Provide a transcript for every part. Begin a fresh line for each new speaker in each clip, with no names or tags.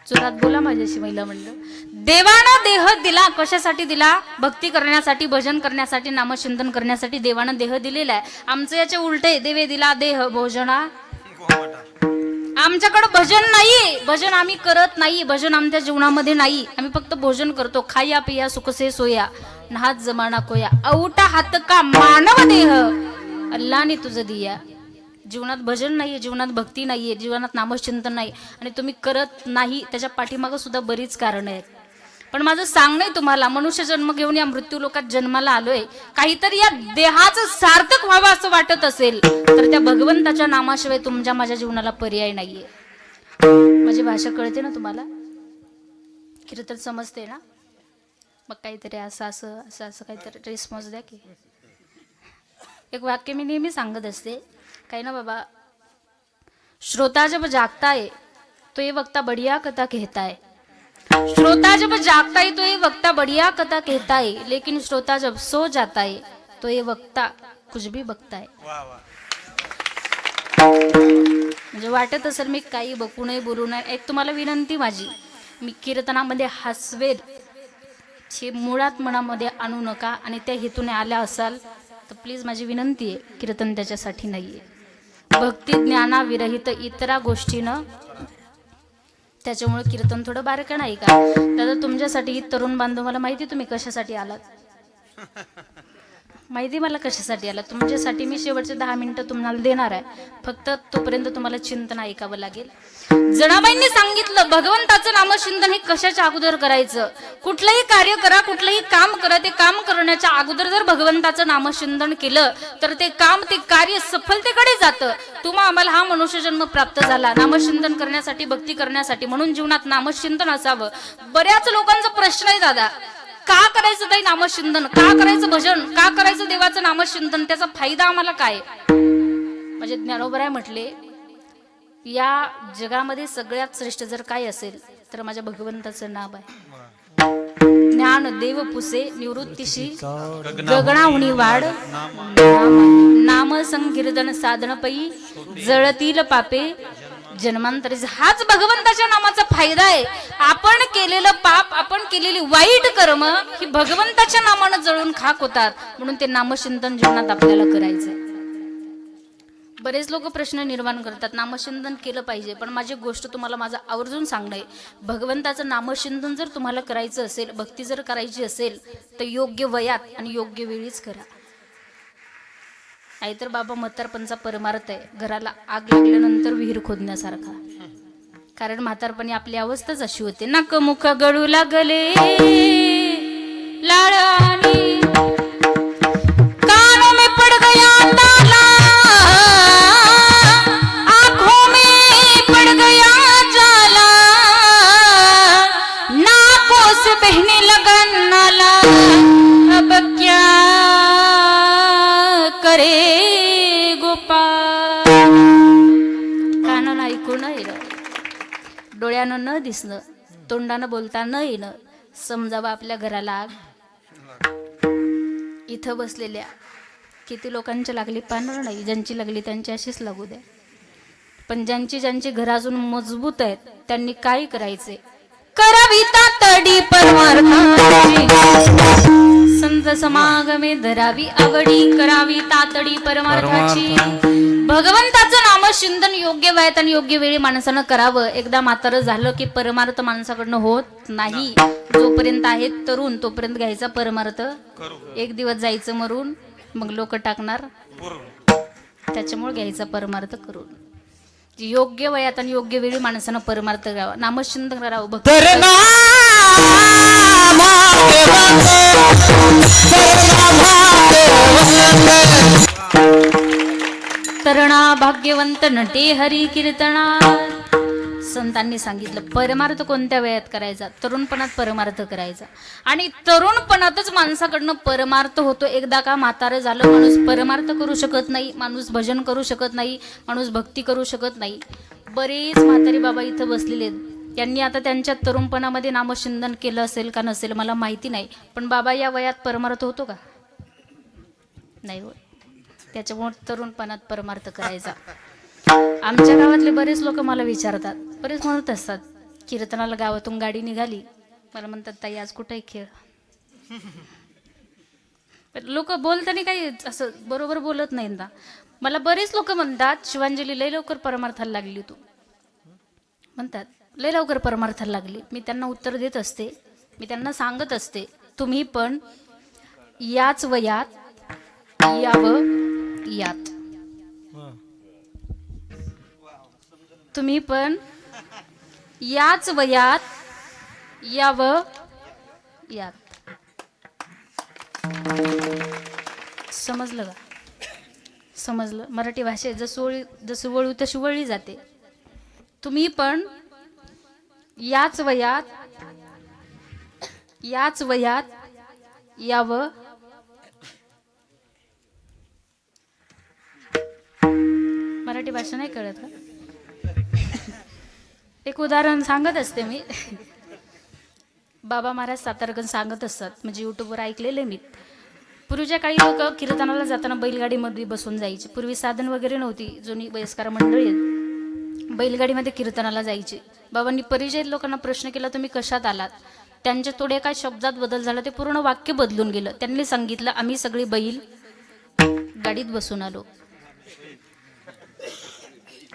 जोरात बोला माझ्याशी महिला म्हणलं. देवानं देह दिला कशासाठी दिला? भक्ती करण्यासाठी, भजन करण्यासाठी, नामचिंतन करण्यासाठी देवानं देह दिलेला आहे. आमचं याचे उलटे, देवे दिला देह भोजना. आमच्याकडे भजन नाही, भजन आम्ही करत नाही, भजन आमच्या जीवनामध्ये नाही. आम्ही फक्त भोजन करतो. खाया पिया सुखसे सोया नाहात जमाना कोया औटा हात का मानव देह अल्लाने तुझं दिया. जीवनात भजन नाहीये, जीवनात भक्ती नाहीये, जीवनात नामचिंतन नाही आणि तुम्ही करत नाही. त्याच्या पाठीमागं सुद्धा बरीच कारणं आहेत. पण माझं सांगणं आहे तुम्हाला, मनुष्य जन्म घेऊन या मृत्यू लोकात जन्माला आलोय. काहीतरी या देहाचं सार्थक व्हावं असं वाटत असेल तर त्या भगवंताच्या नामाशिवाय तुमच्या माझ्या जीवनाला पर्याय नाहीये. माझी भाषा कळते ना तुम्हाला? कीर्तन समजते ना? मग काहीतरी असं असं असं असं काहीतरी रिस्पॉन्स द्या की. एक वाक्य मी नेहमी सांगत असते, काही ना बाबा, श्रोता जब जागता है तो ये वक्ता बढ़िया कथा कहता है. श्रोता जब जागता है तो ये वक्ता बढ़िया कथा कहता है, लेकिन श्रोता जब सो जाता है तो ये वक्ता कुछ भी बकता है. म्हणजे वाटत असेल मी काही बकू नये, बोलू नये. एक तुम्हाला विनंती माझी, मी कीर्तनामध्ये हसवेल हे मुळात मनामध्ये आणू नका. आणि त्या हेतूने आल्या असाल तर प्लीज माझी विनंती आहे, कीर्तन त्याच्यासाठी नाहीये. भक्ती ज्ञाना विरहित इतरा गोष्टीनं त्याच्यामुळे कीर्तन थोडं बारकं नाही का? दादा तुमच्यासाठी तरुण बांधव, मला माहिती तुम्ही कशासाठी आलात, माहिती मला कशासाठी आला. तुमच्यासाठी मी शेवटचे 10 मिनिटं तुम्हाला देणार आहे. फक्त तोपर्यंत तुम्हाला चिंतन ऐकावं लागेल. जनाबाईंनी सांगितलं भगवंताचं नामचिंतन हे कशाच्या अगोदर करायचं. कुठलंही कार्य करा, कुठलंही काम करा, ते काम करण्याच्या अगोदर जर भगवंताचं नामचिंतन केलं तर ते काम, ते कार्य सफलतेकडे जातं. तुम्हा आम्हाला हा मनुष्य जन्म प्राप्त झाला नामचिंतन करण्यासाठी, भक्ती करण्यासाठी, म्हणून जीवनात नामचिंतन असावं. बऱ्याच लोकांचा प्रश्न आहे दादा, का करायचं ताई नामचिंतन, का करायचं भजन, का करायचं देवाचं नामचिंतन, त्याचा फायदा आम्हाला काय? म्हणजे ज्ञानोबराय म्हटले, या जगामध्ये सगळ्यात श्रेष्ठ जर काय असेल तर माझ्या भगवंताचं नाव आहे. ज्ञान देव पुसे निवृत्तीशी गगनाहुनी वाढ नाम संकीर्तन साधन पै जळतील पापे जन्मांतरी. हाच भगवंताच्या नामाचा फायदा आहे. आपण केलेलं पाप, आपण केलेली वाईट कर्म ही भगवंताच्या नामानं जळून खाक होतात. म्हणून ते नामचिंतन जीवनात आपल्याला करायचंय. बरेच लोक प्रश्न निर्माण करतात, नामचिंतन केलं पाहिजे, पण माझी गोष्ट तुम्हाला माझं आवर्जून सांगणं आहे, भगवंताचं नामचिंतन जर तुम्हाला करायचं असेल, भक्ती जर करायची असेल तर योग्य वयात आणि योग्य वेळीच करा. नाहीतर बाबा म्हातारपणचा परमार्थ आहे घराला आग लागल्यानंतर विहीर खोदण्यासारखा. कारण म्हातारपणी आपली अवस्थाच अशी होते, नाक मुख गळू लागले लाळानी, कानों में पड़ गया ताला, आंखों में पड़ गया जाला, नाकों से बहने लगा नाला, अब क्या करे गोपाल. कानानं ऐकून येणं, डोळ्यानं न दिसणं, तोंडानं बोलता न येणं, समजावं आपल्या घराला आग. इथं बसलेल्या किती लोकांची लागली पाहणार नाही, ज्यांची लागली त्यांची अशीच लागू द्या. पण ज्यांची ज्यांची घर अजून मजबूत आहेत त्यांनी काय करायचे, करावी तातडी परमार्थाची, संत समागमे धरावी आवडी, करावी तातडी परमार्थाची. भगवंताचं नामचिंतन योग्य वयात आणि योग्य वेळी माणसानं करावं. एकदा म्हातारं झालं की परमार्थ माणसाकडनं होत नाही. जोपर्यंत आहेत तरुण तोपर्यंत घ्यायचा परमार्थ, एक दिवस जायचं मरून, मग लोक टाकणार. त्याच्यामुळे घ्यायचा परमार्थ करून. योग्य वयात आणि योग्य वेळी माणसानं परमार्थ करावा, नामचिंतन करावं. तरणा भाग्यवंत नटे हरी कीर्तना. संतांनी सांगितलं परमार्थ कोणत्या वयात करायचा, तरुणपणात परमार्थ करायचा. आणि तरुणपणातच माणसाकडनं परमार्थ होतो. एकदा का म्हातारं झालं माणूस परमार्थ करू शकत नाही, माणूस भजन करू शकत नाही, माणूस भक्ती करू शकत नाही. बरेच म्हातारी बाबा इथं बसलेले आहेत, त्यांनी आता त्यांच्या तरुणपणामध्ये नामचिंतन केलं असेल का नसेल मला माहिती नाही, पण बाबा या वयात परमार्थ होतो का? नाही होत. त्याच्यामुळे तरुणपणात परमार्थ करायचा. आमच्या गावातले बरेच लोक मला विचारतात, बरेच म्हणत असतात कीर्तनाला गावातून गाडी निघाली, मला म्हणतात ताई आज कुठे खेळ. लोक बोलताना काही असं बरोबर बोलत नाही ना. मला बरेच लोक म्हणतात शिवांजली लय लवकर परमार्थाला लागली तू, म्हणतात लय लवकर परमार्थाला लागली. मी त्यांना उत्तर देत असते, मी त्यांना सांगत असते तुम्ही पण याच वयात यावं यात, तुम्ही पण याच वयात यावं यात. समजलं का? समजलं? मराठी भाषेत जसं वळू तशी वळली जाते. तुम्ही पण याच वयात यावं. मराठी भाषा नाही कळत का? एक उदाहरण सांगत असते मी. बाबा महाराज सातारकर सांगत असतात, म्हणजे युट्यूबवर ऐकलेले मी. पूर्वीच्या काळी लोक कीर्तनाला जाताना बैलगाडीमध्ये बसून जायचे. पूर्वी साधन वगैरे नव्हती. जुनी वयस्कर मंडळी बैलगाडीमध्ये कीर्तनाला जायचे. बाबांनी परिचय लोकांना प्रश्न केला, तुम्ही कशात आलात? त्यांच्या थोड्या काय शब्दात बदल झाला, ते पूर्ण वाक्य बदलून गेलं. त्यांनी सांगितलं आम्ही सगळी बैल गाडीत बसून आलो.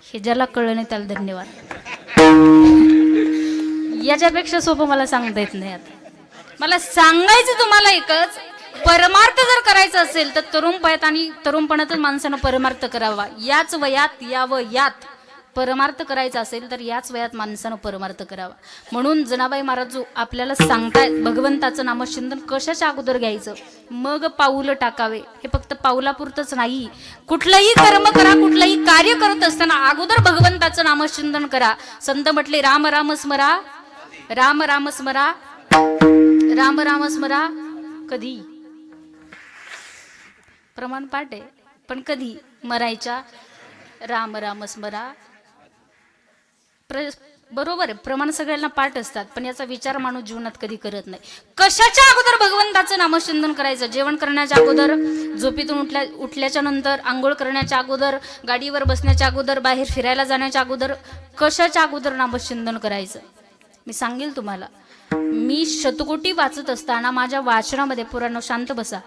हे ज्याला कळलं नाही त्याला धन्यवाद. याच्यापेक्षा सोपं मला सांगता येत नाही. आता मला सांगायचं तुम्हाला एकच, परमार्थ जर करायचा असेल तर तरुणपणात आणि तरुणपणातच माणसानं परमार्थ करावा. याच वयात यावं यात. परमार्थ करायचा असेल तर याच वयात माणसानं परमार्थ करावा. म्हणून जनाबाई महाराज जो आपल्याला सांगतायत भगवंताचं नामचिंतन कशाच्या अगोदर घ्यायचं, मग पाऊल टाकावे. हे फक्त पाऊलापुरतंच नाही, कुठलंही कर्म करा, कुठलंही कार्य करत असताना अगोदर भगवंताचं नामचिंतन करा. संत म्हटले राम राम स्मरा, राम राम स्मरा, राम राम स्मरा. कधी प्रमाण पाठ आहे, पण कधी मरायच्या राम राम स्मरा. बरोबर आहे, प्रमाण सगळ्यांना पाठ असतात, पण याचा विचार माणूस जीवनात कधी करत नाही. कशाच्या अगोदर भगवंताचं नामचिंतन करायचं? जेवण करण्याच्या अगोदर, झोपेतून उठल्याच्या नंतर, आंघोळ करण्याच्या अगोदर, गाडीवर बसण्याच्या अगोदर, बाहेर फिरायला जाण्याच्या अगोदर, कशाच्या अगोदर नामचिंतन करायचं? मी सांगेल तुम्हाला. मी शतकोटी वाचत असताना माझ्या वाचनामध्ये, पुराण शांत बसा,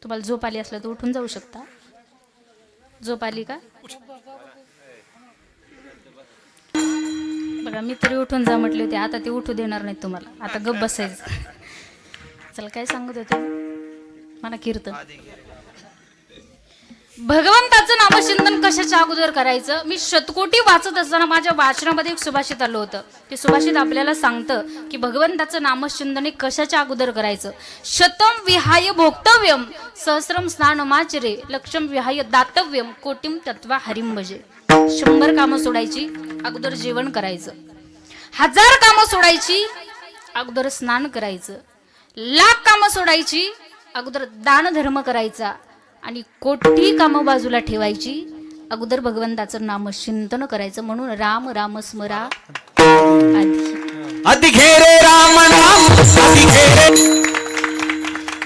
तुम्हाला झोप आली असलं तर उठून जाऊ शकता. झोप आली का? बघा, मी तरी उठून जा म्हटले होते, आता ते उठू देणार नाही तुम्हाला. आता गप बसायचं. चला, काय सांगत होते मला? कीर्तन. भगवंताचं नामचिंतन कशाच्या अगोदर करायचं? मी शतकोटी वाचत असताना माझ्या वाचनामध्ये एक सुभाषित आलं होतं. ते सुभाषित आपल्याला सांगतं की भगवंताचं नामचिंतन हे कशाच्या अगोदर करायचं. शतम विहाय भोक्तव्यम, सहस्रम स्नानमाचरे, लक्षम विहाय दातव्यम, कोटिम तत्वा हरिम भजे. 100 कामं सोडायची, अगोदर जेवण करायचं. 1000 कामं सोडायची, अगोदर स्नान करायचं. 1,00,000 कामं सोडायची, अगोदर दान धर्म करायचा. आणि कोटी कामं बाजूला ठेवायची, अगोदर भगवंताचं नामचिंतन करायचं. म्हणून राम राम स्मरा आधी घेरे राम नाम,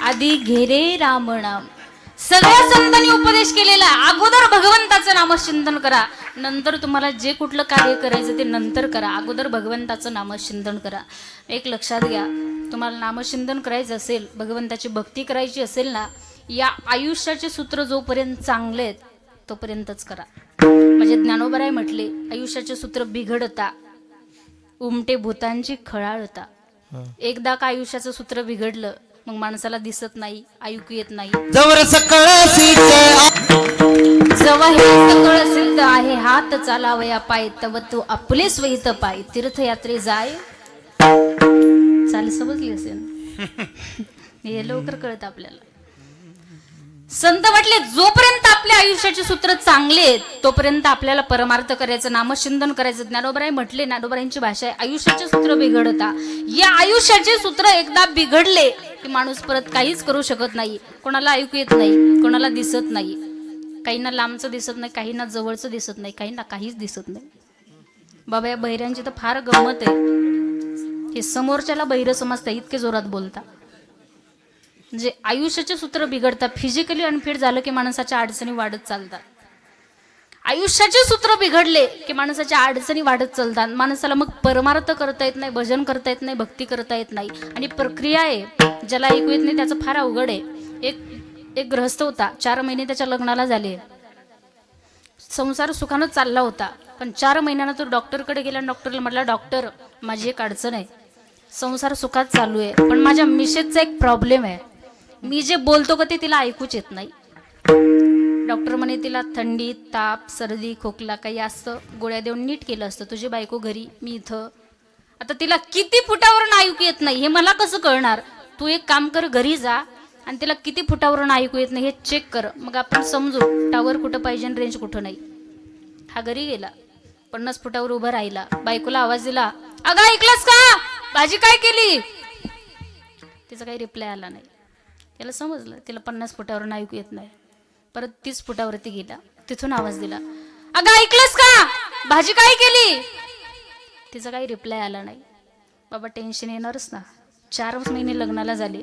आधी घेरे राम नाम. सगळ्या संतांनी उपदेश केलेला, अगोदर भगवंताचं नामचिंतन करा, नंतर तुम्हाला जे कुठलं कार्य करायचं ते नंतर करा. अगोदर भगवंताचं नामचिंतन करा. एक लक्षात घ्या, तुम्हाला नामचिंतन करायचं असेल, भगवंताची भक्ती करायची असेल ना, या आयुष्याचे सूत्र जोपर्यंत चांगले आहेत तोपर्यंतच करा. म्हणजे ज्ञानोबराय म्हटले, आयुष्याचे सूत्र बिघडता उमटे भूतांची खळाळता. एकदा का आयुष्याचं सूत्र बिघडलं, मग माणसाला दिसत नाही, ऐकू येत नाही. जवळ हे सकळ सिद्ध आहे, हात चालावया पाय, तव तू आपले स्वहित पाय, तीर्थयात्रे जाय. चाल समजली असेल? हे लवकर कळत आपल्याला. संत म्हटले, जोपर्यंत आपल्या आयुष्याचे सूत्र चांगले आहेत तोपर्यंत आपल्याला परमार्थ करायचं, नामचिंतन करायचं. ज्ञानोबराय म्हटले, ज्ञानोबरायांची भाषा आहे, आयुष्याचे सूत्र बिघडता. या आयुष्याचे सूत्र एकदा बिघडले की माणूस परत काहीच करू शकत नाही. कोणाला ऐकू येत नाही, कोणाला दिसत नाही. काहींना लांबचं दिसत नाही, काहींना जवळचं दिसत नाही, काहींना काहीच दिसत नाही. बाबा, या बहिऱ्यांची तर फार गंमत आहे. हे समोरच्याला बहिरं समजता, इतके जोरात बोलता. म्हणजे आयुष्याचे सूत्र बिघडतात. फिजिकली अनफिट झालं की माणसाच्या अडचणी वाढत चालतात. आयुष्याचे सूत्र बिघडले की माणसाच्या अडचणी वाढत चालतात. माणसाला मग परमार्थ करता येत नाही, भजन करता येत नाही, भक्ती करता येत नाही. आणि प्रक्रिया आहे ज्याला ऐकू येत नाही त्याचं फार अवघड आहे. एक गृहस्थ होता, 4 महिने त्याच्या लग्नाला झाले, संसार सुखानं चालला होता. पण 4 महिन्यानं तो डॉक्टरकडे गेला आणि डॉक्टरला म्हटला, डॉक्टर माझी एक अडचण आहे, संसार सुखात चालू आहे पण माझ्या मिसेसचा एक प्रॉब्लेम आहे, मी जे बोलतो का ते तिला ऐकूच येत नाही. डॉक्टर म्हणे तिला थंडी, ताप, सर्दी, खोकला काही असतं, गोळ्या देऊन नीट केलं असतं. तुझी बायको घरी, मी इथं. आता तिला किती फुटावरून ऐकू येत नाही हे मला कसं कळणार? तू एक काम कर, घरी जा आणि तिला किती फुटावरून ऐकू येत नाही हे चेक कर, मग आपण समजू टावर कुठं पाहिजे आणि रेंज कुठं नाही. हा घरी गेला, 50 फुटावर उभा राहिला, बायकोला आवाज दिला, अगं ऐकलंस का, भाजी काय केली? तिचा काही रिप्लाय आला नाही. त्याला समजलं तिला 50 फुटावरून ऐकू येत नाही. परत 30 फुटावरती गेला, तिथून आवाज दिला, अगं ऐकलंस का, भाजी काय केली? तिचा काही रिप्लाय आला नाही. बाबा टेन्शन येणारच ना, 4 महिने लग्नाला झाले,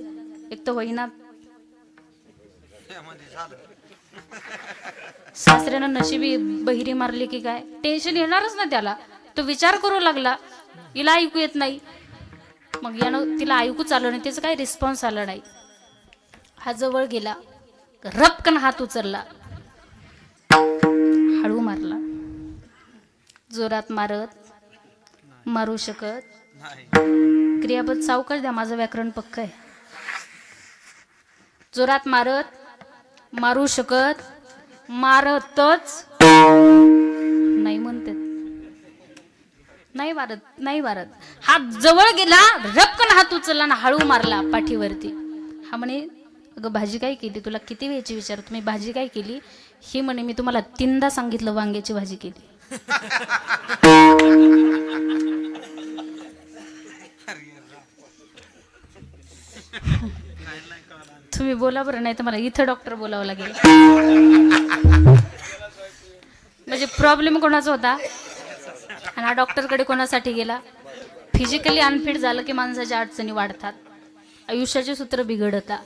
एक तर होईना, सासऱ्यानं नशिबी बहिरी मारली की काय, टेन्शन येणारच ना त्याला. तो विचार करू लागला, हिला ऐकू येत नाही, मग यानं तिला ऐकूच आलं नाही, त्याचा काही रिस्पॉन्स आला नाही. हा जवळ गेला, रपकन हात उचलला, हळू मारला. जोरात मारू शकत, क्रियापद सावकाश द्या, माझं व्याकरण पक्क आहे. जोरात मारू शकत, मारतच नाही म्हणतात, नाही मारत. हात जवळ गेला, रपकन हात उचलला ना हळू मारला पाठीवरती. हा म्हणे, अगं भाजी काय केली, तुला किती वेळची विचार, तुम्ही भाजी काय केली? ही म्हणे, मी तुम्हाला 3दा सांगितलं वांग्याची भाजी केली. तुम्ही बोला बरं, नाही तर मला इथं डॉक्टर बोलावं लागेल. म्हणजे प्रॉब्लेम कोणाचा होता आणि हा डॉक्टरकडे कोणासाठी गेला? फिजिकली अनफिट झालं की माणसाच्या अडचणी वाढतात, आयुष्याचे सूत्र बिघडतात.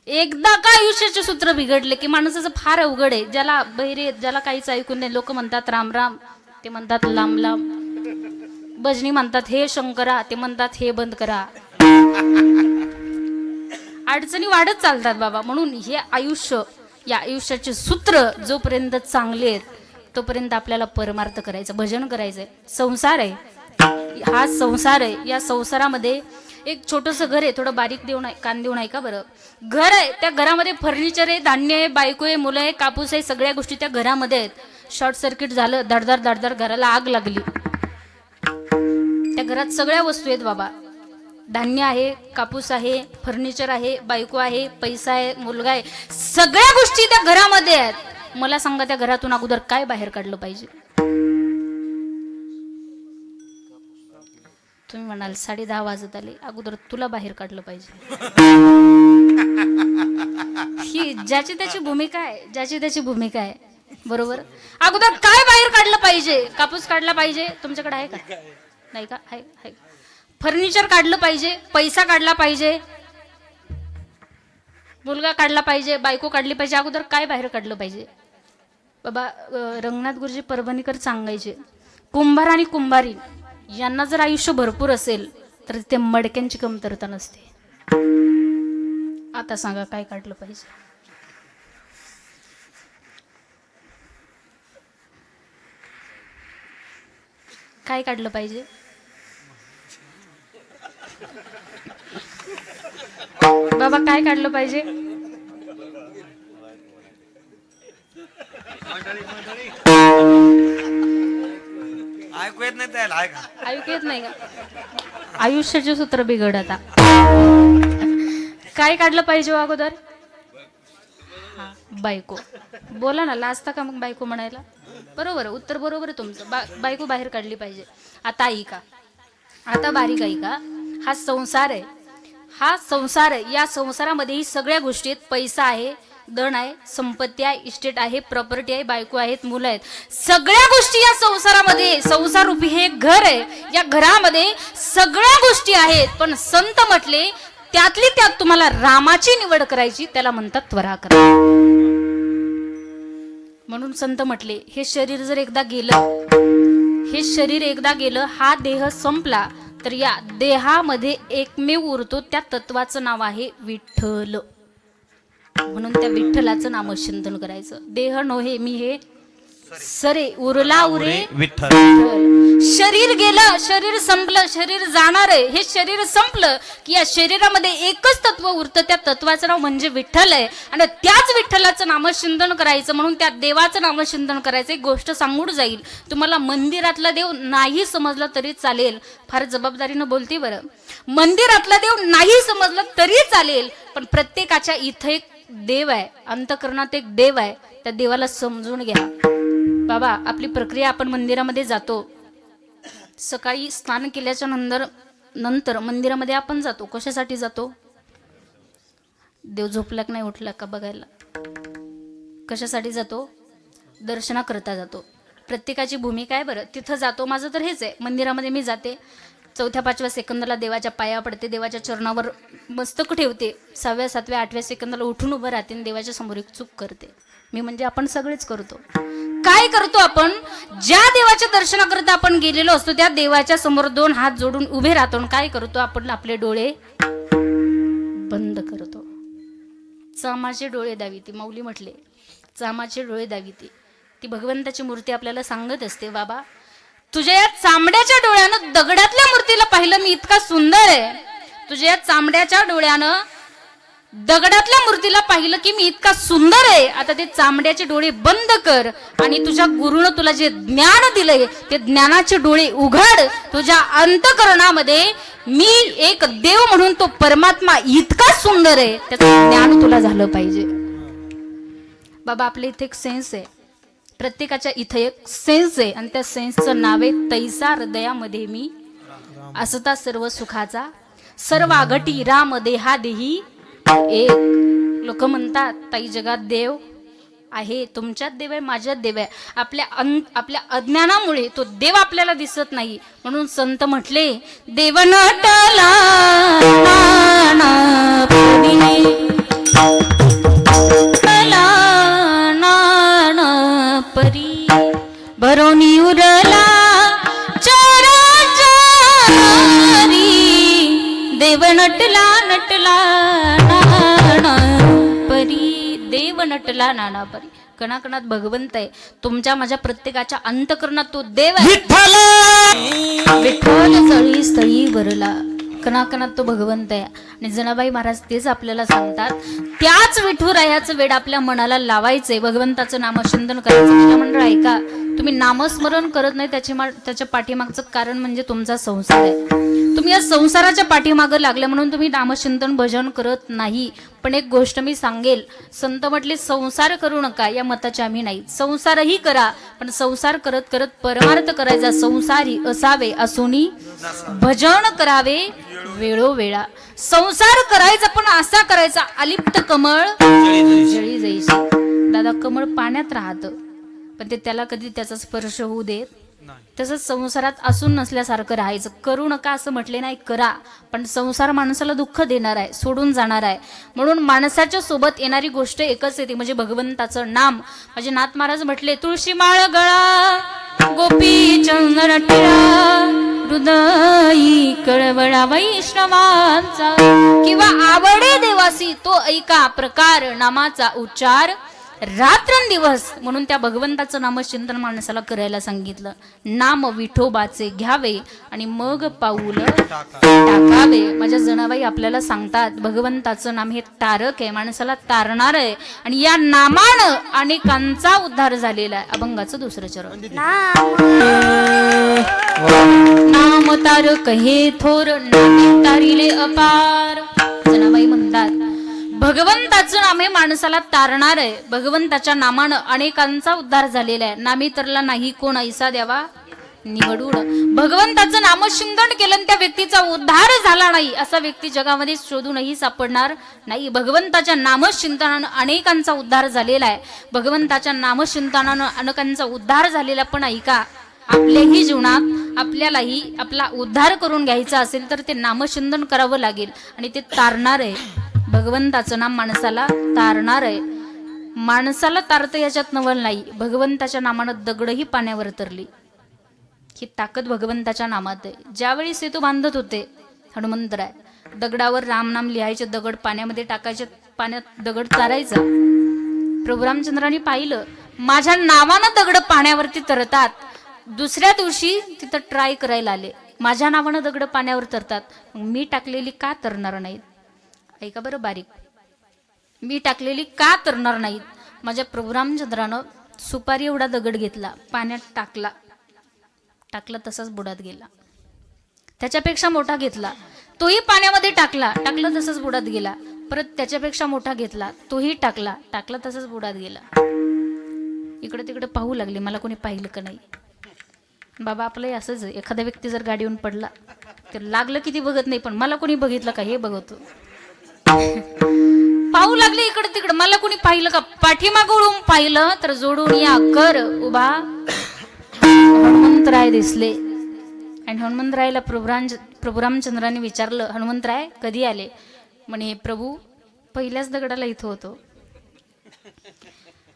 एकदा का आयुष्याचे सूत्र बिघडले की माणसाचं फार अवघड आहे. ज्याला बहिरे, ज्याला काहीच ऐकून नाही, लोक म्हणतात राम राम, ते म्हणतात लांब लांब, भजनी म्हणतात हे शंकरा, ते म्हणतात हे बंद करा. अडचणी वाढत चालतात बाबा. म्हणून हे आयुष्य, या आयुष्याचे सूत्र जोपर्यंत चांगले आहेत तोपर्यंत आपल्याला परमार्थ करायचं, भजन करायचंय. संसार आहे, हा संसार आहे. या संसारामध्ये एक छोटंसं घर आहे, थोडं बारीक देऊन कान देऊन ऐका बरं. घर आहे, त्या घरामध्ये फर्निचर आहे, धान्य आहे, बायको आहे, मुलं आहे, कापूस आहे, सगळ्या गोष्टी त्या घरामध्ये आहेत. शॉर्ट सर्किट झालं, धडधड घराला आग लागली. त्या घरात सगळ्या वस्तू आहेत बाबा, धान्य आहे, कापूस आहे, फर्निचर आहे, बायको आहे, पैसा आहे, मुलगा आहे, सगळ्या गोष्टी त्या घरामध्ये आहेत. मला सांगा, त्या घरातून अगोदर काय बाहेर काढलं पाहिजे? तुम्ही म्हणाल 10:30 वाजत आले, अगोदर तुला बाहेर काढलं पाहिजे. ही ज्याची त्याची भूमिका आहे, ज्याची त्याची भूमिका आहे, बरोबर. अगोदर काय बाहेर काढलं पाहिजे? कापूस काढला पाहिजे, तुमच्याकडे आहे का? नाही का? आहे. फर्निचर काढलं पाहिजे, पैसा काढला पाहिजे, मुलगा काढला पाहिजे, बायको काढली पाहिजे. अगोदर काय बाहेर काढलं पाहिजे? बाबा रंगनाथ गुरुजी परभणीकर सांगायचे, कुंभार आणि कुंभारी यांना जर आयुष्य भरपूर असेल तर ते मडक्यांची कमतरता नसते. आता सांगा काय काढलं पाहिजे? काय काढलं पाहिजे? बाबा काय काढलं पाहिजे?
ऐकू येत नाही त्याला,
ऐकू येत नाही का? आयुष्याचे सूत्र बिघड. आता काय काढलं पाहिजे अगोदर? बायको. बोला ना, लाजता का मग बायको म्हणायला? बरोबर, उत्तर बरोबर आहे तुमचं. बायको बाहेर काढली पाहिजे. आता ऐका, आता बारीक ऐका. हा संसार आहे, हा संसार आहे. या संसारामध्ये ही सगळ्या गोष्टी आहेत. पैसा आहे, धन आहे, संपत्ती आहे, इस्टेट आहे, प्रॉपर्टी आहे, बायको आहेत, मुलं आहेत, सगळ्या गोष्टी या संसारामध्ये. संसार रूपी हे घर आहे, या घरामध्ये सगळ्या गोष्टी आहेत. पण संत म्हटले त्यातली त्यात तुम्हाला रामाची निवड करायची, त्याला म्हणतात त्वरा करा. म्हणून संत म्हटले, हे शरीर जर एकदा गेलं, हे शरीर एकदा गेलं, हा देह संपला, तर या देहामध्ये एकमेव उरतो, त्या तत्वाचं नाव आहे विठ्ठल. म्हणून त्या विठ्ठलाचं नामचिंतन करायचं. देह नोहे मी हे सरे, उरला उरे
विठ्ठल.
शरीर गेलं, शरीर संपलं, शरीर जाणार आहे. हे शरीर संपलं की या शरीरामध्ये एकच तत्व उरतं, त्या तत्वाचं नाव म्हणजे विठ्ठल आहे. आणि त्याच विठ्ठलाचं नामचिंतन करायचं, म्हणून त्या देवाचं नामचिंतन करायचं. एक गोष्ट सांगून जाईल, तुम्हाला मंदिरातला देव नाही समजला तरी चालेल, फार जबाबदारीनं बोलते बरं. मंदिरातला देव नाही समजला तरी चालेल, पण प्रत्येकाच्या इथं एक देव आहे, अंतःकरणात एक देव आहे, त्या देवाला समजून घ्या. बाबा, आपली प्रक्रिया, आपण मंदिरामध्ये जातो, सकाळी स्नान केल्याच्या नंतर मंदिरामध्ये आपण जातो. कशासाठी जातो? देव झोपला की नाही उठला का बघायला. कशासाठी जातो? दर्शनाकरता जातो. प्रत्येकाची भूमिका आहे बरं. तिथं जातो, माझं तर हेच आहे, मंदिरामध्ये मी जाते, 4-5 सेकंदाला देवाच्या पाया पडते, देवाच्या चरणावर मस्तक ठेवते, 6व्या 7व्या 8व्या सेकंदाला उठून उभं राहते आणि देवाच्या समोर एक चूक करते. मी म्हणजे आपण सगळेच करतो. काय करतो आपण? ज्या देवाच्या दर्शनाकरता आपण गेलेलो असतो, त्या देवाच्या समोर 2 हात जोडून उभे राहतो. काय करतो आपण? आपले डोळे बंद करतो. चामाचे डोळे दाविती, माऊली म्हटले, चामाचे डोळे दाविती. ती भगवंताची मूर्ती आपल्याला सांगत असते, बाबा तुझ्या या चांबड्याच्या डोळ्यानं दगडातल्या मूर्तीला पाहिलं मी, इतका सुंदर आहे. तुझ्या या चांबड्याच्या डोळ्यानं दगडातल्या मूर्तीला पाहिलं की मी इतका सुंदर आहे. आता ते चांबड्याचे डोळे बंद कर आणि तुझ्या गुरुनं तुला जे ज्ञान दिलंय ते ज्ञानाचे डोळे उघड. तुझ्या अंतःकरणामध्ये मी एक देव म्हणून तो परमात्मा इतका सुंदर आहे, त्याचं ज्ञान तुला झालं पाहिजे. बाबा, आपल्या इथे एक सेन्स आहे, प्रत्येकाच्या इथे एक सेन्स आहे, आणि त्या सेन्सचं नाव आहे तैसा हृदयामध्ये मी असता सर्व सुखाचा, सर्व आघटी राम देहा देही एक. लोक म्हणतात, ताई जगात देव आहे, तुमच्यात देव आहे, माझ्यात देव आहे. आपल्या अज्ञानामुळे तो देव आपल्याला दिसत नाही. म्हणून संत म्हटले, देव नटला परी भरोनी उरला चराचरी, देव नटला नाना परी, देव नटला नाना परी. कणाकणात भगवंत आहे, तुमच्या माझ्या प्रत्येकाच्या अंतःकरणात तो देव आहे. विठ्ठल जळी स्थळी वरला, कणाकणात तो भगवंत आहे. आणि जनाबाई महाराज तेच आपल्याला सांगतात, त्याच विठुरायाचं वेड आपल्या मनाला लावायचंय, भगवंताचं नामचिंतन करायचं. मंडळ ऐका, तुम्ही नामस्मरण करत नाही त्याच्या पाठीमागचं कारण म्हणजे तुमचा संसार आहे. तुम्ही या संसाराच्या पाठीमागं लागले म्हणून तुम्ही नामचिंतन भजन करत नाही. पण एक गोष्ट मी सांगेल, संत म्हटले संसार करू नका, या मताचे आम्ही नाही. संसारही करा, पण संसार करत करत परमार्थ करायचा. संसारी असावे असुनी भजन करावे वेळोवेळा. संसार करायचा पण असा करायचा, अलिप्त कमळ जळी जायची. दादा, कमळ पाण्यात राहतं, पण ते त्याला कधी त्याचा स्पर्श होऊ देत. तसंच संसारात असून नसल्यासारखं राहायचं. करू नका असं म्हटले नाही, करा, पण संसार माणसाला दुःख देणार आहे, सोडून जाणार आहे. म्हणून माणसाच्या सोबत येणारी गोष्ट एकच येते, म्हणजे भगवंताचं नाम. म्हणजे नाथ महाराज म्हटले, तुळशी माळ गळा गोपी चंदन टिळा, हृदयी कळवळा वैष्णवांचा, किंवा आवडे देवासी तो ऐका प्रकार नामाचा उच्चार रात्रंदिवस. म्हणून त्या भगवंताचं नामचिंतन माणसाला करायला सांगितलं. नाम विठोबाचे घ्यावे आणि मग पाऊल टाकावे. माझ्या जनाबाई आपल्याला सांगतात, भगवंताचं नाम हे तारक आहे, माणसाला तारणार आहे. आणि या नामानं अनेकांचा उद्धार झालेला आहे. अभंगाचं 2रं चरण. नाम तारक हे थोर, नामे तारिले अपार. जनाबाई म्हणतात, भगवंताचं नाम हे माणसाला तारणार आहे. भगवंताच्या नामानं अनेकांचा उद्धार झालेला आहे. नामी तरला नाही कोण ऐसा द्यावा निवडून. भगवंताचं नामचिंतन केलं त्या व्यक्तीचा उद्धार झाला नाही, असा व्यक्ती जगामध्ये शोधूनही सापडणार नाही. भगवंताच्या नामचिंतनानं अनेकांचा उद्धार झालेला आहे. भगवंताच्या नामचिंतनानं अनेकांचा उद्धार झालेला. पण ऐका, आपल्याही जीवनात आपल्यालाही आपला उद्धार करून घ्यायचा असेल तर ते नामचिंतन करावं लागेल, आणि ते तारणार आहे. भगवंताचं नाम माणसाला तारणार आहे. माणसाला तारतं याच्यात नवल नाही, भगवंताच्या नामानं दगडही पाण्यावर तरली. ही ताकद भगवंताच्या नामात आहे. ज्यावेळी सेतू बांधत होते हनुमंतराय, दगडावर रामनाम लिहायचे, दगड पाण्यामध्ये टाकायचे, पाण्यात दगड तारायचा. प्रभू रामचंद्रांनी पाहिलं माझ्या नावानं दगड पाण्यावरती तरतात. दुसऱ्या दिवशी तिथं ट्राय करायला आले, माझ्या नावानं दगड पाण्यावर तरतात, मी टाकलेली का तरणार नाहीत? ऐका बरं बारीक, मी टाकलेली का तरणार नाहीत? माझ्या प्रभू रामचंद्रानं सुपारी एवढा दगड घेतला, पाण्यात टाकला, टाकला तसाच बुडात गेला. त्याच्यापेक्षा मोठा घेतला, तोही पाण्यामध्ये टाकला, टाकला तसाच बुडात गेला. परत त्याच्यापेक्षा मोठा घेतला, तोही टाकला, टाकला तसाच बुडात गेला. इकडे तिकडे पाहू लागले, मला कोणी पाहिलं का नाही. बाबा आपलंही असंच आहे, एखादा व्यक्ती जर गाडीहून पडला तर लागलं किती बघत नाही, पण मला कोणी बघितलं का हे बघतो. पाहू लागले इकडे तिकडे, मला कोणी पाहिलं का? पाठीमागून पाहिलं तर जोडून या कर उभा हनुमंतराय दिसले. आणि हनुमंतरायला प्रभू रामचंद्राने विचारलं, हनुमंतराय कधी आले? म्हणे प्रभू पहिल्याच दगडाला इथं होतो.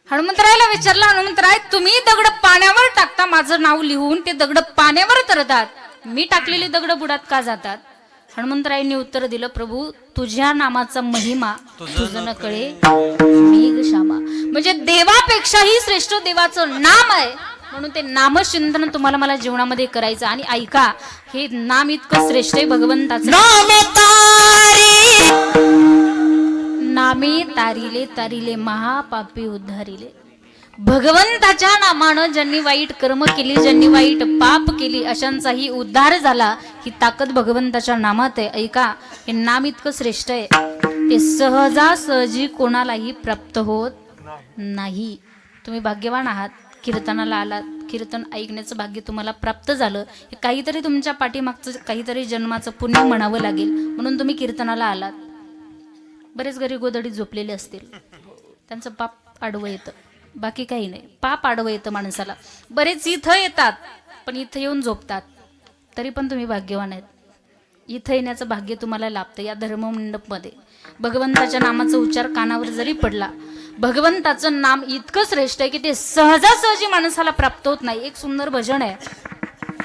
हनुमंतरायला विचारलं, हनुमंतराय तुम्ही दगड पाण्यावर टाकता माझं नाव लिहून, ते दगड पाण्यावर तरतात, मी टाकलेली दगड बुडात का जातात? हनुमंतरायांनी उत्तर दिलं, प्रभू तुझ्या नामाचा महिमा तुझं न कळे मेघ श्यामा. म्हणजे देवापेक्षाही श्रेष्ठ देवाचं नाम आहे, म्हणून ते नामचिंतन तुम्हाला मला जीवनामध्ये करायचं. आणि ऐका, हे नाम इतकं श्रेष्ठ आहे भगवंताचं. नामे तारिले तारिले महापापी उद्धारिले. भगवंताच्या नामानं ज्यांनी वाईट कर्म केली, ज्यांनी वाईट पाप केली, अशांचाही उद्धार झाला. ही ताकद भगवंताच्या नामात आहे. ऐका, हे नाम इतकं श्रेष्ठ आहे, ते सहजासहजी कोणालाही प्राप्त होत नाही. तुम्ही भाग्यवान आहात, कीर्तनाला आलात, कीर्तन ऐकण्याचं भाग्य तुम्हाला प्राप्त झालं. हे काहीतरी तुमच्या पाठीमागचं काहीतरी जन्माचं पुण्य म्हणावं लागेल, म्हणून तुम्ही कीर्तनाला आलात. बरेच घरी गोदडीत झोपलेले असतील, त्यांचं पाप आडवं येतं, बाकी काही नाही. पाप आडवं येतं माणसाला. बरेच इथं येतात पण इथं येऊन झोपतात, तरी पण तुम्ही भाग्यवान आहेत. इथं येण्याचं भाग्य तुम्हाला लाभतं. या धर्ममंडपमध्ये भगवंताच्या नामाचा उच्चार कानावर जरी पडला, भगवंताचं नाम इतकं श्रेष्ठ आहे की ते सहजासहजी माणसाला प्राप्त होत नाही. एक सुंदर भजन आहे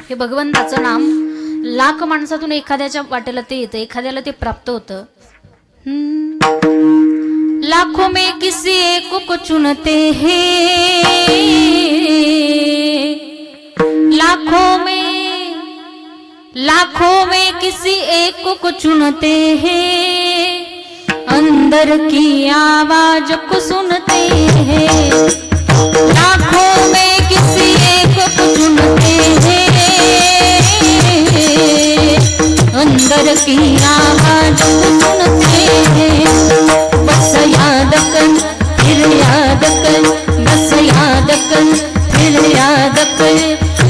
हे. भगवंताचं नाम लाख माणसातून एखाद्याच्या वाटेला ते येतं, एखाद्याला ते प्राप्त होतं. लाखों में किसी एक को चुनते हैं, लाखों में किसी एक को चुनते हैं, अंदर की आवाज को सुनते हैं. लाखों में किसी एक को चुनते हैं, अंदर की आवाज को सुनते हैं. बस याद कर फिर याद कर, बस याद कर फिर याद कर,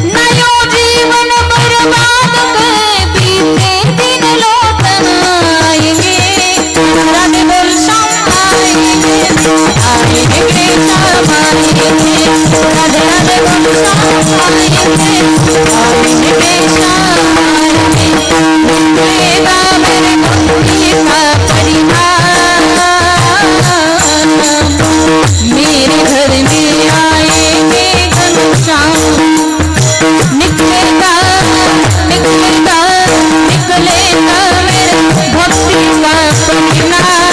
नयो जीवन बर्बाद कर, बीते दिन लौट आएंगे. राधे बोल श्याम आएंगे, आएंगे श्याम आएंगे. राधे राधे बोल श्याम आएंगे, आएंगे श्याम आएंगे. मेरा मेरे मुक्ति का परिवार मेरे घर में आएंगे घनश्याम. निकलेगा निकलेगा निकलेगा मेरे भक्ति का परिणाम.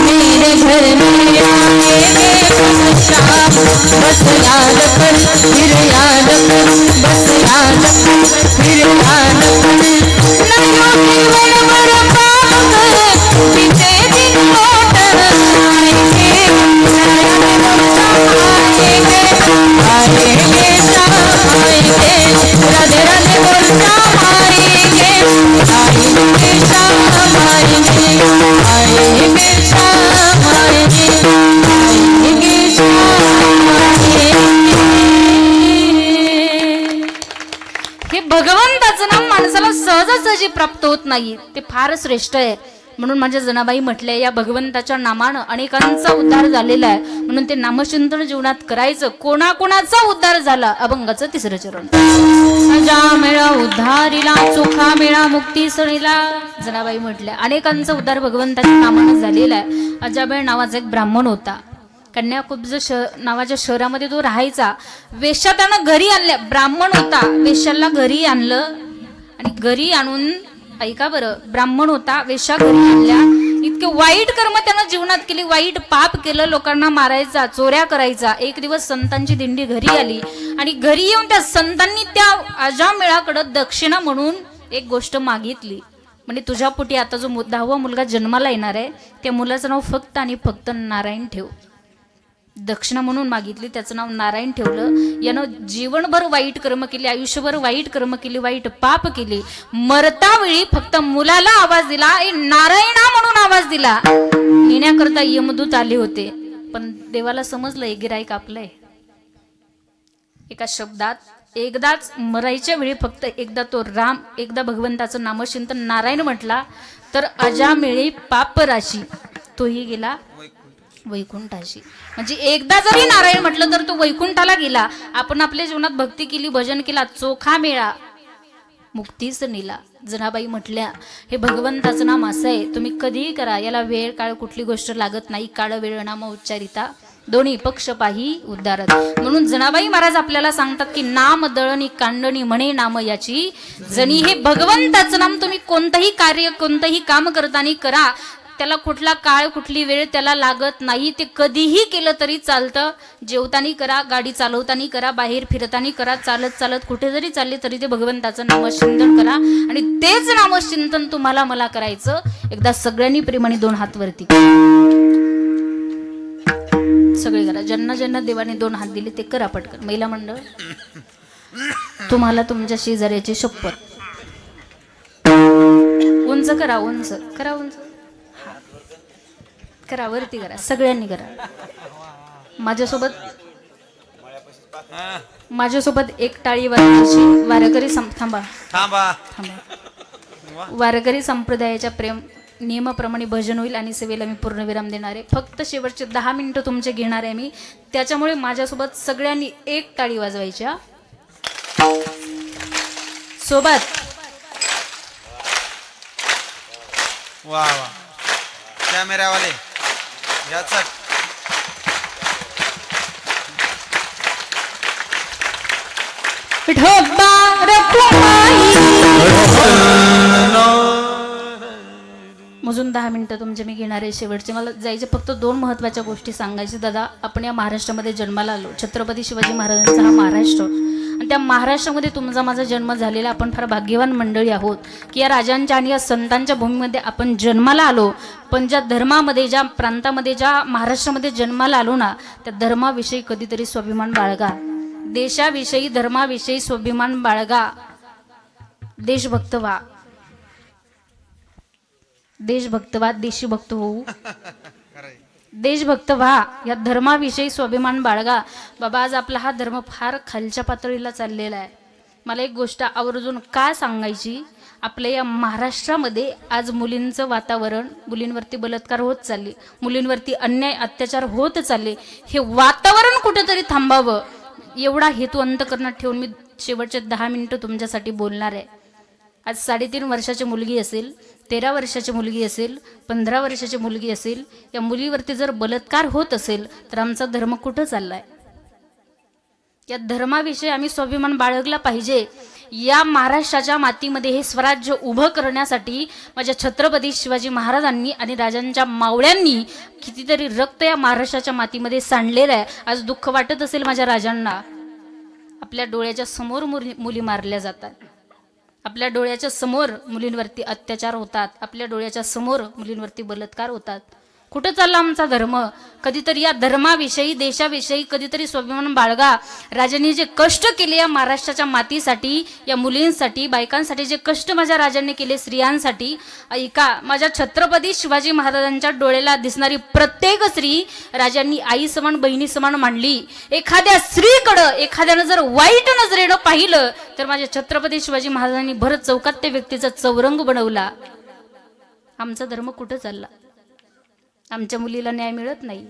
मेरे घर में आएंगे घनश्याम. बस याद कर फिर याद कर, बस याद कर फिर याद कर, नयो जीवन बर्बाद कर, बीते दिन लौट आएंगे. आएंगे श्याम आएंगे, राधे राधे बोल श्याम आएंगे, आएंगे श्याम आएंगे, आएंगे श्याम आएंगे, आएंगे श्याम आएंगे. हे भगवंताचं नाम माणसाला सहजासहजी प्राप्त होत नाही, ते फार श्रेष्ठ आहे. म्हणून माझ्या जनाबाई म्हटल्या या भगवंताच्या नामानं अनेकांचा उद्धार झालेला आहे, म्हणून ते नामचिंतन जीवनात करायचं. कोणाकोणाचा उद्धार झाला? अभंगाचं तिसरं चरण. अजा मेळा उद्धारीला चोखा मेळा मुक्ती सणीला. जनाबाई म्हटल्या अनेकांचा उद्धार भगवंताच्या नामानं झालेला आहे. अजाबेळ नावाचा एक ब्राह्मण होता. कन्याकुब्ज नावाच्या शहरामध्ये तो राहायचा. वेश्या त्यानं घरी आणल्या. ब्राह्मण होता, वेश्याला घरी आणलं आणि घरी आणून, ऐका बरं, ब्राह्मण होता, वेश्या घरी आणल्या. इतके वाईट कर्म त्यानं जीवनात केली, वाईट पाप केलं, लोकांना मारायचा, चोऱ्या करायचा. एक दिवस संतांची दिंडी घरी आली आणि घरी येऊन त्या संतांनी त्या अजामेळाकडं दक्षिणा म्हणून एक गोष्ट मागितली. म्हणजे तुझ्या पोटी आता जो 10वा मुलगा जन्माला येणार आहे त्या मुलाचं नाव फक्त आणि फक्त नारायण ठेव. दक्षिणा म्हणून मागितली, त्याचं नाव नारायण ठेवलं. यानं जीवनभर वाईट कर्म केली, आयुष्यभर वाईट कर्म केली, वाईट पाप केली. मरता वेळी फक्त मुलाला आवाज दिला, नारायणा म्हणून आवाज दिला. नेण्याकरता यमदूत आले होते, पण देवाला समजलं हे गिराईक आपलंय. एका शब्दात एकदाच मरायच्या वेळी फक्त एकदा तो राम, एकदा भगवंताचं नामचिंतन नारायण म्हटला तर अजामेळी पाप राशी तोही गेला वैकुंठाशी. म्हणजे एकदा जरी नारायण म्हटलं तर तो वैकुंठाला गेला. आपण आपल्या जीवनात भक्ती केली, भजन केला, चोखा मेळा मुक्तीच नेला. जनाबाई म्हटल्या हे भगवंताचं नाम असं आहे, तुम्ही कधीही करा, याला वेळ काळ कुठली गोष्ट लागत नाही. काळ वेळ नाम उच्चारिता दोन्ही पक्ष पाही उद्धारत. म्हणून जनाबाई महाराज आपल्याला सांगतात की नाम दळणी कांडणी म्हणे नाम याची जणी. हे भगवंताचं नाम तुम्ही कोणतंही कार्य, कोणतंही काम करताना करा, त्याला कुठला काळ कुठली वेळ त्याला लागत नाही. ते कधीही केलं तरी चालतं. जेवताना करा, गाडी चालवताना करा, बाहेर फिरताना करा, चालत चालत कुठे जरी चालले तरी ते भगवंताचं नामचिंतन करा. आणि तेच नामचिंतन तुम्हाला मला करायचं. एकदा सगळ्यांनी प्रेमाने 2 हात वरती सगळे करा. ज्यांना ज्यांना देवाने 2 हात दिले ते करा पटकन. महिला मंडळ, तुम्हाला तुमच्या शेजाऱ्याची शपथ. उंच करा, उंच करा, उंच करा, वरती करा, सगळ्यांनी करा. माझ्यासोबत एक टाळी वाजवायची. वारकरी थांबा
थांबा.
वारकरी संप्रदायाच्या प्रेम नियमाप्रमाणे भजन होईल आणि सेवेला मी पूर्णविराम देणार आहे. फक्त शेवटचे 10 मिनिटं तुमचे घेणार आहे मी. त्याच्यामुळे माझ्यासोबत सगळ्यांनी एक टाळी वाजवायच्या सोबत.
वा वा, कॅमेरावाले याचा
मोजून 10 मिनिटं तुमचे मी घेणार आहे शेवटचे. मला जायचे फक्त 2 महत्त्वाच्या गोष्टी सांगायचे. दादा, आपण या महाराष्ट्रामध्ये जन्माला आलो. छत्रपती शिवाजी महाराजांचा हा महाराष्ट्र, आणि त्या महाराष्ट्रामध्ये तुमचा माझा जन्म झालेला. आपण फार भाग्यवान मंडळी आहोत की या राजांच्या आणि या संतांच्या भूमीमध्ये आपण जन्माला आलो. पण ज्या धर्मामध्ये, ज्या प्रांतामध्ये, ज्या महाराष्ट्रामध्ये जन्माला आलो ना, त्या धर्माविषयी कधीतरी स्वाभिमान बाळगा. देशाविषयी, धर्माविषयी स्वाभिमान बाळगा. देशभक्त व्हा, देशभक्त व्हा, देशभक्त होऊ, देशभक्त व्हा. या धर्माविषयी स्वाभिमान बाळगा. बाबा, आज आपला हा धर्म फार खालच्या पातळीला चाललेला आहे. मला एक गोष्ट आवर्जून का सांगायची, आपल्या या महाराष्ट्रामध्ये आज मुलींचं वातावरण, मुलींवरती बलात्कार होत चालले, मुलींवरती अन्याय अत्याचार होत चालले. हे वातावरण कुठेतरी थांबावं, एवढा हेतू अंतःकरणात ठेवून मी शेवटचे 10 मिनिटं तुमच्यासाठी बोलणार आहे. आज 3.5 वर्षाची मुलगी असेल, 13 वर्षाची मुलगी असेल, 15 वर्षाची मुलगी असेल, या मुलीवरती जर बलात्कार होत असेल तर आमचा धर्म कुठं चाललाय? या धर्माविषयी आम्ही स्वाभिमान बाळगला पाहिजे. या महाराष्ट्राच्या मातीमध्ये हे स्वराज्य उभं करण्यासाठी माझ्या छत्रपती शिवाजी महाराजांनी आणि राजांच्या मावळ्यांनी कितीतरी रक्त या महाराष्ट्राच्या मातीमध्ये सांडलेलं आहे. आज दुःख वाटत असेल माझ्या राजांना. आपल्या डोळ्याच्या समोर मुली मारल्या जातात, आपल्या डोळ्याच्या समोर मुलींवरती अत्याचार होतात, आपल्या डोळ्याच्या समोर मुलींवरती बलात्कार होतात. कुठं चालला आमचा धर्म? कधीतरी या धर्माविषयी, देशाविषयी कधीतरी स्वाभिमान बाळगा. राजांनी जे कष्ट केले या महाराष्ट्राच्या मातीसाठी, या मुलींसाठी, बायकांसाठी जे कष्ट माझ्या राजांनी केले, स्त्रियांसाठी, ऐका, माझ्या छत्रपती शिवाजी महाराजांच्या डोळ्याला दिसणारी प्रत्येक स्त्री राजांनी आई समान, बहिणी समान मांडली. एखाद्या स्त्रीकडं एखाद्यानं जर वाईट नजरेनं पाहिलं तर माझ्या छत्रपती शिवाजी महाराजांनी भरत चौकात त्या व्यक्तीचा चौरंग बनवला. आमचा धर्म कुठं चालला? आमच्या मुलीला न्याय मिळत नाही.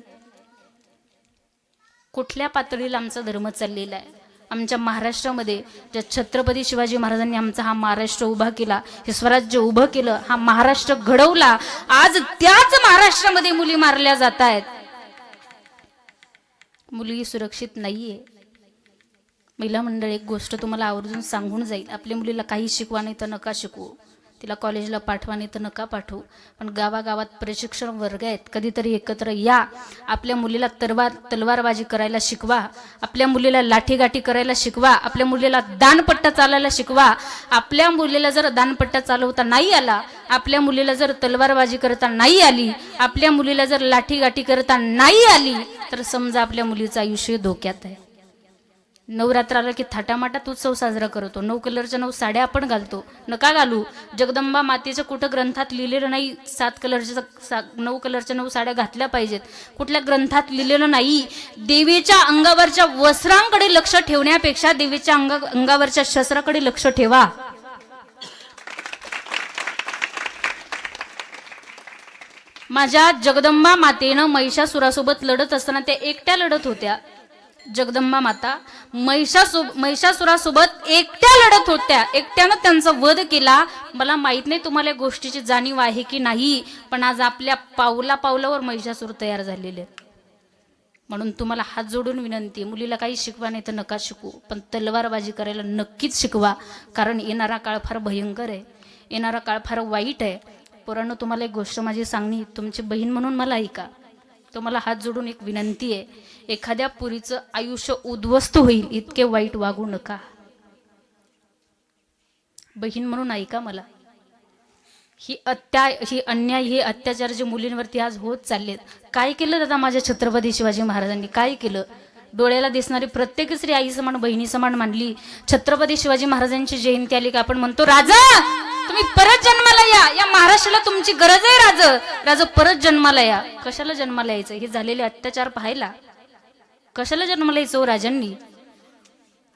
कुठल्या पातळीला आमचा धर्म चाललेला आहे? आमच्या महाराष्ट्रामध्ये ज्या छत्रपती शिवाजी महाराजांनी आमचा हा महाराष्ट्र उभा केला, हे स्वराज्य उभं केलं, हा महाराष्ट्र घडवला, आज त्याच महाराष्ट्रामध्ये मुली मारल्या जात आहेत. मुली सुरक्षित नाहीये. महिला मंडळ, एक गोष्ट तुम्हाला आवर्जून सांगून जाईल, आपल्या मुलीला काही शिकवा नाही तर नका शिकवू, तिला कॉलेजला पाठवा नाही तर नका पाठवू, पण गावागावात प्रशिक्षण वर्ग आहेत, कधीतरी एकत्र या. आपल्या मुलीला तलवारबाजी करायला शिकवा, आपल्या मुलीला लाठीगाठी करायला शिकवा, आपल्या मुलीला दानपट्टा चालायला शिकवा. आपल्या मुलीला जर दानपट्टा चालवता नाही आला, आपल्या मुलीला जर तलवारबाजी करता नाही आली, आपल्या मुलीला जर लाठीगाठी करता नाही आली, तर समजा आपल्या मुलीचं आयुष्य धोक्यात आहे. नवरात्राला की थाटामाटात उत्सव साजरा करतो, 9 कलरच्या 9 साड्या आपण घालतो, नका घालू. जगदंबा मातेच्या कुठं ग्रंथात लिहिलेलं नाही 9 कलरच्या 9 साड्या घातल्या पाहिजेत, कुठल्या ग्रंथात लिहिलेलं नाही. देवीच्या अंगावरच्या वस्त्रांकडे लक्ष ठेवण्यापेक्षा देवीच्या अंगावरच्या शस्त्राकडे लक्ष ठेवा. माझ्या जगदंबा मातेनं महिषासुरासोबत लढत असताना त्या एकट्या लढत होत्या. जगदंबा माता महिषासुरासोबत एकट्या लढत होत्या, एकट्यानं त्यांचा वध केला. मला माहित नाही तुम्हाला या गोष्टीची जाणीव आहे की नाही, पण आज आपल्या पावलावर महिषासुर तयार झालेले आहेत. म्हणून तुम्हाला हात जोडून विनंती, मुलीला काही शिकवा नाही तर नका शिकू, पण तलवारबाजी करायला नक्कीच शिकवा, कारण येणारा काळ फार भयंकर आहे, येणारा काळ फार वाईट आहे. पोरांनो, तुम्हाला एक गोष्ट माझी सांगणी, तुमची बहीण म्हणून मला ऐका. तुम्हाला हात जोडून एक विनंती आहे, एखाद्या पुरीचं आयुष्य उद्ध्वस्त होईल इतके वाईट वागू नका. बहीण म्हणून ऐका मला. ही अन्याय, हे अत्याचार जे मुलींवरती आज होत चाललेत, काय केलं दादा माझ्या छत्रपती शिवाजी महाराजांनी? काय केलं? डोळ्याला दिसणारी प्रत्येक स्त्री आई समान बहिणी समान मानली. छत्रपती शिवाजी महाराजांची जयंती आली का आपण म्हणतो, राजा तुम्ही परत जन्माला या महाराष्ट्राला तुमची गरज आहे. राजा परत जन्माला या. कशाला जन्माला यायचं? हे झालेले अत्याचार पाहायला कशाला जन्माला यायचं राजांनी?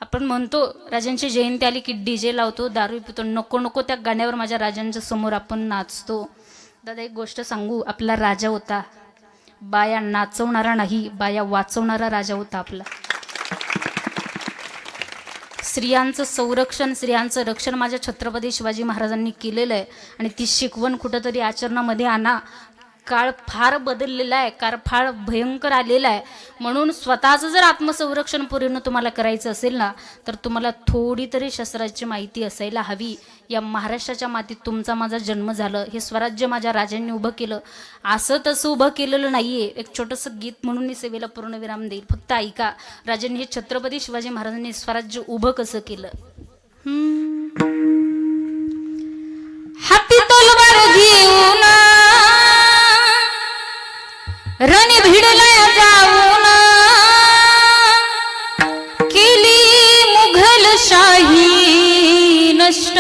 आपण म्हणतो राजांची जयंती आली की डीजे लावतो, दारू पितो, नको त्या गाण्यावर माझ्या राजांच्या समोर आपण नाचतो. दादा एक गोष्ट सांगू, आपला राजा होता बाया नाचवणारा नाही, बाया वाचवणारा राजा होता आपला. स्त्रियांचं संरक्षण, स्त्रियांचं रक्षण माझ्या छत्रपती शिवाजी महाराजांनी केलेलं आहे, आणि ती शिकवण कुठंतरी आचरणामध्ये आणा. काळ फार बदललेला आहे, काळ फार भयंकर आलेला आहे. म्हणून स्वतःचं जर आत्मसंरक्षण पूर्ण तुम्हाला करायचं असेल ना, तर तुम्हाला थोडी तरी शस्त्राची माहिती असायला हवी. या महाराष्ट्राच्या मातीत तुमचा माझा जन्म झालं, हे स्वराज्य माझ्या राजांनी उभं केलं, असं तसं उभं केलेलं नाहीये. एक छोटंसं गीत म्हणून मी सेवेला पूर्णविराम देईल, फक्त ऐका. राजांनी हे छत्रपती शिवाजी महाराजांनी स्वराज्य उभं कसं केलं. हाती तलवार घेऊन रणी भिडला जाऊन केली मुघल शाही नष्ट.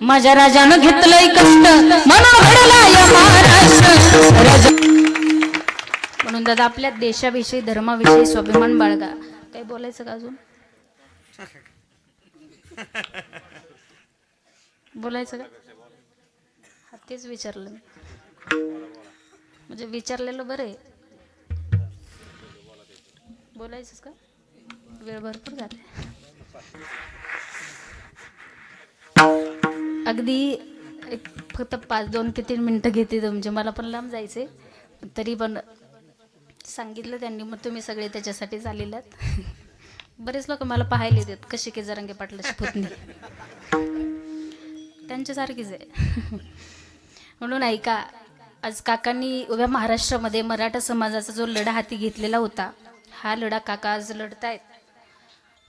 माझ्या राजानं घेतलंय कष्ट म्हणून घडला या महाराष्ट्र. म्हणून दादा आपल्या देशाविषयी, धर्माविषयी स्वाभिमान बाळगा. काही बोलायचं का अजून? बोलायचं का? तेच विचारलं, म्हणजे विचारलेलं बरं आहे. बोलायचंच का? वेळ भरपूर झाला. अगदी फक्त 2 ते 3 मिनटं घेते तुमचे. मला पण लांब जायचे, तरी पण सांगितलं त्यांनी, मग तुम्ही सगळे त्याच्यासाठीच आलेलात. बरेच लोक मला पाहायला येतात, कशी की जरांगे पाटलाची पुतणी, त्यांच्यासारखीच आहे. म्हणून ऐका, आज काकांनी उभ्या महाराष्ट्रामध्ये मराठा समाजाचा जो लढा हाती घेतलेला होता, हा लढा काका आज लढतायत.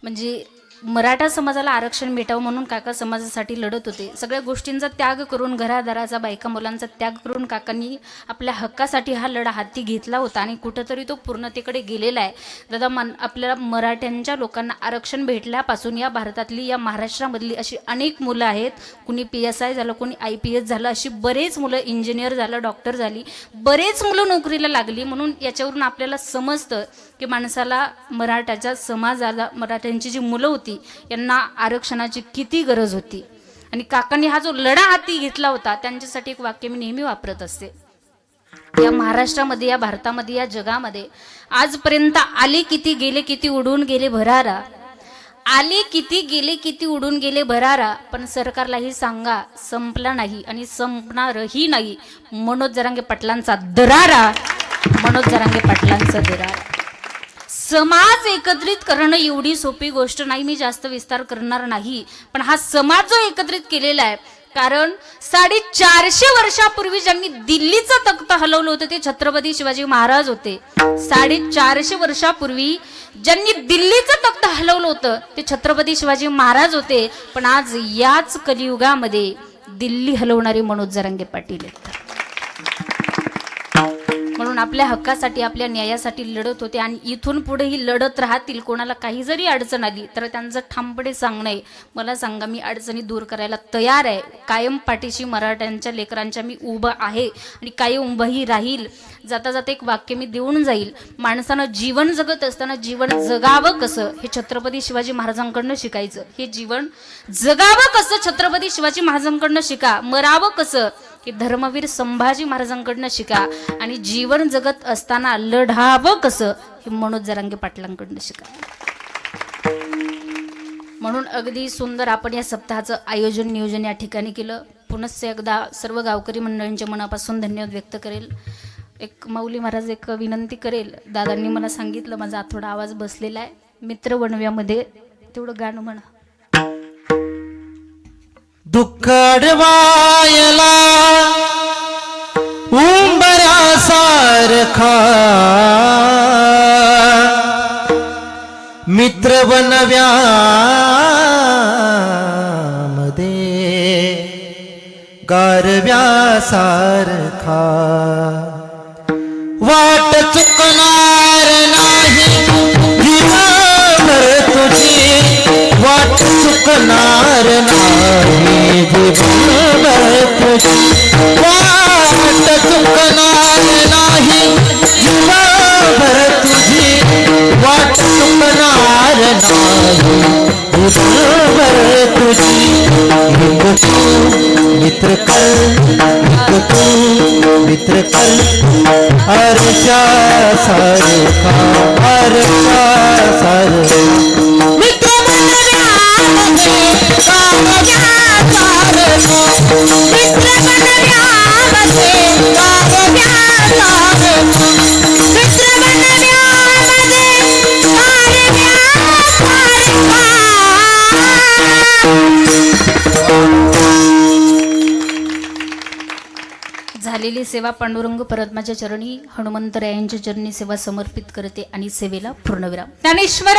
म्हणजे मराठा समाजाला आरक्षण भेटावं म्हणून काका समाजासाठी लढत होते. सगळ्या गोष्टींचा त्याग करून, घरादाराचा, बायका मुलांचा त्याग करून काकांनी आपल्या हक्कासाठी हा लढा हाती घेतला होता, आणि कुठंतरी तो पूर्णतेकडे गेलेला आहे. दादा आपल्याला मराठ्यांच्या लोकांना आरक्षण भेटल्यापासून या भारतातली, या महाराष्ट्रामधली अशी अनेक मुलं आहेत. कुणी PSI झालं, कुणी IPS झालं, अशी बरेच मुलं, इंजिनियर झालं, डॉक्टर झाली, बरेच मुलं नोकरीला लागली. म्हणून याच्यावरून आपल्याला समजतं की माणसाला, मराठाच्या समाजाला, मराठ्यांची जी मुलं होती यांना आरक्षणाची किती गरज होती. आणि काकांनी हा जो लढा हाती घेतला होता त्यांच्यासाठी एक वाक्य मी नेहमी वापरत असते. या महाराष्ट्रामध्ये, या भारतामध्ये, या जगामध्ये आजपर्यंत आले किती गेले किती उडून गेले भरारा, आले किती गेले किती उडून गेले भरारा, पण सरकारलाही सांगा संपला नाही आणि संपणारही नाही मनोज जरांगे पाटलांचा दरारा, मनोज जरांगे पाटलांचा दरारा. समाज एकत्रित करणं एवढी सोपी गोष्ट नाही, मी जास्त विस्तार करणार नाही, पण हा समाज जो एकत्रित केलेला आहे, कारण 450 वर्षापूर्वी ज्यांनी दिल्लीचं तख्त हलवलं होतं ते छत्रपती शिवाजी महाराज होते. 450 वर्षापूर्वी ज्यांनी दिल्लीचं तख्त हलवलं होतं ते छत्रपती शिवाजी महाराज होते. पण आज याच कलियुगामध्ये दिल्ली हलवणारे मनोज जरांगे पाटील आहेत. म्हणून आपल्या हक्कासाठी, आपल्या न्यायासाठी लढत होते आणि इथून पुढेही लढत राहतील. कोणाला काही जरी अडचण आली तर त्यांचं ठामपणे सांगणं आहे, मला सांगा मी अडचणी दूर करायला तयार आहे. कायम पाठीशी मराठ्यांच्या लेकरांच्या मी उभं आहे आणि कायम उभंही राहील. जाता जाता एक वाक्य मी देऊन जाईल. माणसानं जीवन जगत असताना जीवन जगावं कसं हे छत्रपती शिवाजी महाराजांकडनं शिकायचं. हे जीवन जगावं कसं छत्रपती शिवाजी महाराजांकडनं शिका. मरावं कसं की धर्मवीर संभाजी महाराजांकडनं शिका. आणि जीवन जगत असताना लढावं कसं हे मनोज जरांगे पाटलांकडनं शिका. म्हणून अगदी सुंदर आपण या सप्ताहाचं आयोजन नियोजन या ठिकाणी केलं. पुनश्च एकदा सर्व गावकरी मंडळींच्या मनापासून धन्यवाद व्यक्त करेल. एक माऊली महाराज एक विनंती करेल. दादांनी मला सांगितलं माझा थोडा आवाज बसलेला आहे, मित्र बनव्यामध्ये तेवढं गाणं म्हणा.
दुःख अडवायला उंबऱ्यासारखा मित्र बनव्यामध्ये गारव्यासारखा वाट चुकणार नाही जीवनभर तुझी, वाट चुकणार नाही जीवनभर तुझी, वाट चुकणार नाही जीवनभर तुझी, वाट चुकणार नाही जीवनभर तुझी. मित्र कर, मित्र कर अर्षा सारखा, अर्षा सारखा मित्र बनव्यामध्ये गारव्यासारखा, मित्र बनव्यामध्ये गारव्यासारखा, मित्र बनव्यामध्ये गारव्यासारखा.
झालेली सेवा पांडुरंग परमात्म्याच्या चरणी, हनुमंतरायांच्या चरणी सेवा समर्पित करते आणि सेवेला पूर्णविराम. ज्ञानेश्वर